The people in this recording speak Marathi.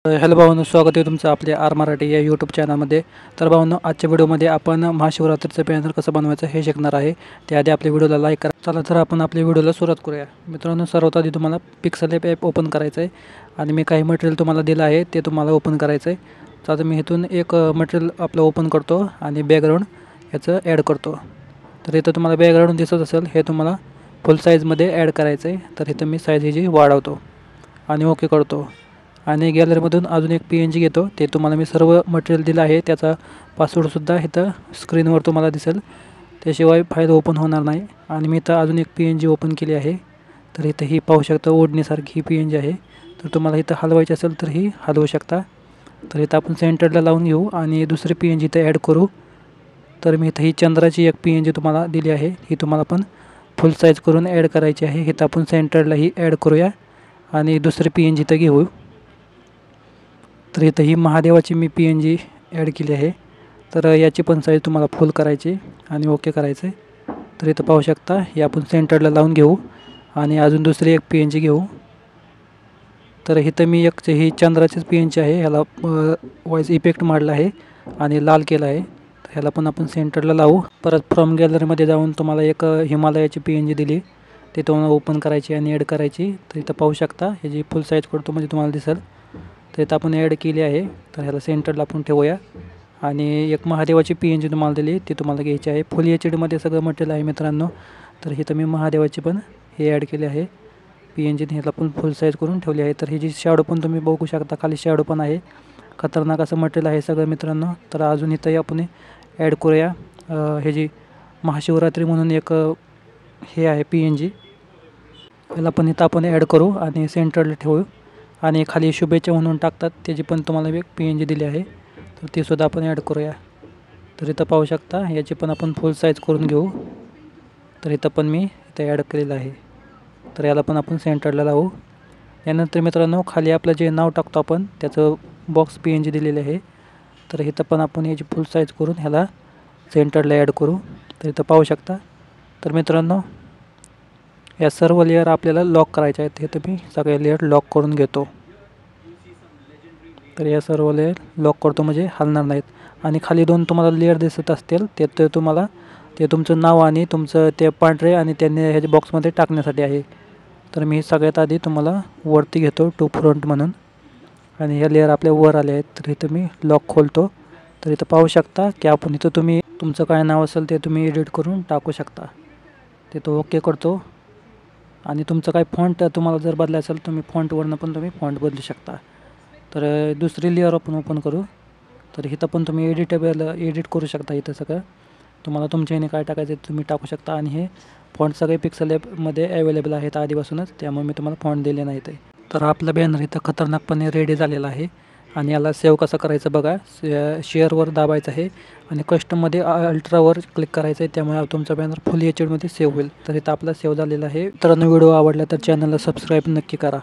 हॅलो भावांनो, स्वागत आहे तुमचं आपल्या आर मराठी या यूट्यूब चॅनलमध्ये. तर भावांनो, आजच्या व्हिडिओमध्ये आपण महाशिवरात्रीचं बॅनर कसं बनवायचं हे शिकणार आहे. त्याआधी आपल्या व्हिडिओला लाईक करा. चला तर आपण आपल्या व्हिडिओला सुरुवात करूया. मित्रांनो, सर्वात आधी तुम्हाला पिक्सल ॲप ओपन करायचं आहे आणि मी काही मटेरियल तुम्हाला दिलं आहे ते तुम्हाला ओपन करायचं आहे. तर मी इथून एक मटेरियल आपलं ओपन करतो आणि बॅकग्राऊंड ह्याचं ॲड करतो. तर इथं तुम्हाला बॅकग्राऊंड दिसत असेल, हे तुम्हाला फुल साईजमध्ये ॲड करायचं आहे. तर इथं मी साईज ह्याची वाढवतो आणि ओके करतो. आणि गॅलरीमधून अजून एक PNG घेतो. ते तुम्हाला मी सर्व मटेरियल दिलं आहे त्याचा पासवर्डसुद्धा इथं स्क्रीनवर तुम्हाला दिसेल, त्याशिवाय फाईल ओपन होणार नाही. आणि मी इथं अजून एक PNG ओपन केली आहे. तर इथं ही पाहू शकता, ओढणीसारखी ही PNG आहे. तर तुम्हाला इथं हलवायची असेल तर ही हलवू शकता. तर इथं आपण सेंटरला लावून घेऊ आणि दुसरी PNG इथं ॲड करू. तर मी इथं ही चंद्राची एक PNG तुम्हाला दिली आहे, ही तुम्हाला पण फुल साईज करून ॲड करायची आहे. इथं आपण सेंटरला ही ॲड करूया आणि दुसरी PNG इथं घेऊ. तर इथं ही महादेवाची मी PNG ॲड केली आहे. तर याची पण साईज तुम्हाला फुल करायची आणि ओके करायचं आहे. तर इथं पाहू शकता, हे आपण सेंटरला लावून घेऊ आणि अजून दुसरी एक PNG घेऊ. तर इथं मी एक ही चंद्राचीच PNG आहे, ह्याला व्हॉइस इफेक्ट मारला आहे आणि लाल केला आहे. तर ह्याला पण आपण सेंटरला लावू. परत फ्रॉम गॅलरीमध्ये जाऊन तुम्हाला एक हिमालयाची PNG दिली, ते तुम्हाला ओपन करायची आणि ॲड करायची. तर इथं पाहू शकता, ह्याची फुल साईज करतो म्हणजे तुम्हाला दिसेल. तर इथं आपण ॲड केली आहे. तर ह्याला सेंटरला आपण ठेवूया आणि एक महादेवाची PNG तुम्हाला दिली, ती तुम्हाला घ्यायची आहे. फुल HDमध्ये सगळं मटेरियल आहे मित्रांनो. तर इथं मी महादेवाची पण हे ॲड केले आहे PNG, ह्याला पण फुल साईज करून ठेवली आहे. तर ह्याची शॅडो पण तुम्ही बघू शकता, खाली शॅडो पण आहे. खतरनाक असं मटेरियल आहे सगळं मित्रांनो. तर अजून इथंही आपण ॲड करूया ह्याची महाशिवरात्री म्हणून एक हे आहे PNG, ह्याला पण इथं आपण ॲड करू आणि सेंटरला ठेवू. आणि खाली शुभेच्छा म्हणून टाकतात, त्याची पण तुम्हाला एक PNG दिली आहे, तर तीसुद्धा आपण ॲड करूया. तर इथं पाहू शकता, याची पण आपण फुल साईज करून घेऊ. तर इथं पण मी इथं ॲड केलेलं आहे. तर याला पण आपण सेंटरला लावू. यानंतर मित्रांनो, खाली आपलं जे नाव टाकतो आपण त्याचं बॉक्स PNG दिलेले आहे. तर इथं पण आपण याची फुल साईज करून ह्याला सेंटरला ॲड करू. तर इथं पाहू शकता. तर मित्रांनो, या सर्व लेअर आपल्याला लॉक करायच्या आहेत. हे तर मी सगळे लेअर लॉक करून घेतो. तर या सर्व लेअर लॉक करतो म्हणजे हलणार नाहीत. आणि खाली दोन तुम्हाला लेअर दिसत असतील, ते तुम्हाला ते तुमचं नाव आणि तुमचं ते पांढरे आणि त्यांनी ह्याच्या बॉक्समध्ये टाकण्यासाठी आहे. तर मी सगळ्यात आधी तुम्हाला वरती घेतो टू फ्रंट म्हणून, आणि ह्या लेअर आपल्या वर आले आहेत. तर इथं मी लॉक खोलतो. तर इथं पाहू शकता की आपण इथं तुम्ही तुमचं काय नाव असेल ते तुम्ही एडिट करून टाकू शकता. तिथं ओके करतो. आणि तुमचं काय फॉन्ट तुम्हाला जर बदलायचं असेल, तुम्ही फॉन्टवरनं पण तुम्ही फॉन्ट बदलू शकता. तर दुसरी लेअर आपण ओपन करू. तर इथं पण तुम्ही एडिट करू शकता. इथं सगळं तुम्हाला तुमच्या ह्याने काय टाकायचं आहे तुम्ही टाकू शकता. आणि हे फॉन्ट सगळे पिक्सल ॲपमध्ये अवेलेबल आहेत आधीपासूनच, त्यामुळे मी तुम्हाला फॉन्ट दिले नाहीत आहे. तर आपला बॅनर इथं खतरनाकपणे रेडी झालेला आहे. आणि याला सेव्ह कसं करायचं बघा. शेअरवर दाबायचं आहे आणि कस्टममध्ये अल्ट्रावर क्लिक करायचं आहे, त्यामुळे तुमचा बॅनर फुल HDमध्ये सेव्ह होईल. तर इथं आपला सेव्ह झालेला आहे. मित्रांनो, व्हिडिओ आवडला तर चॅनलला सबस्क्राईब नक्की करा.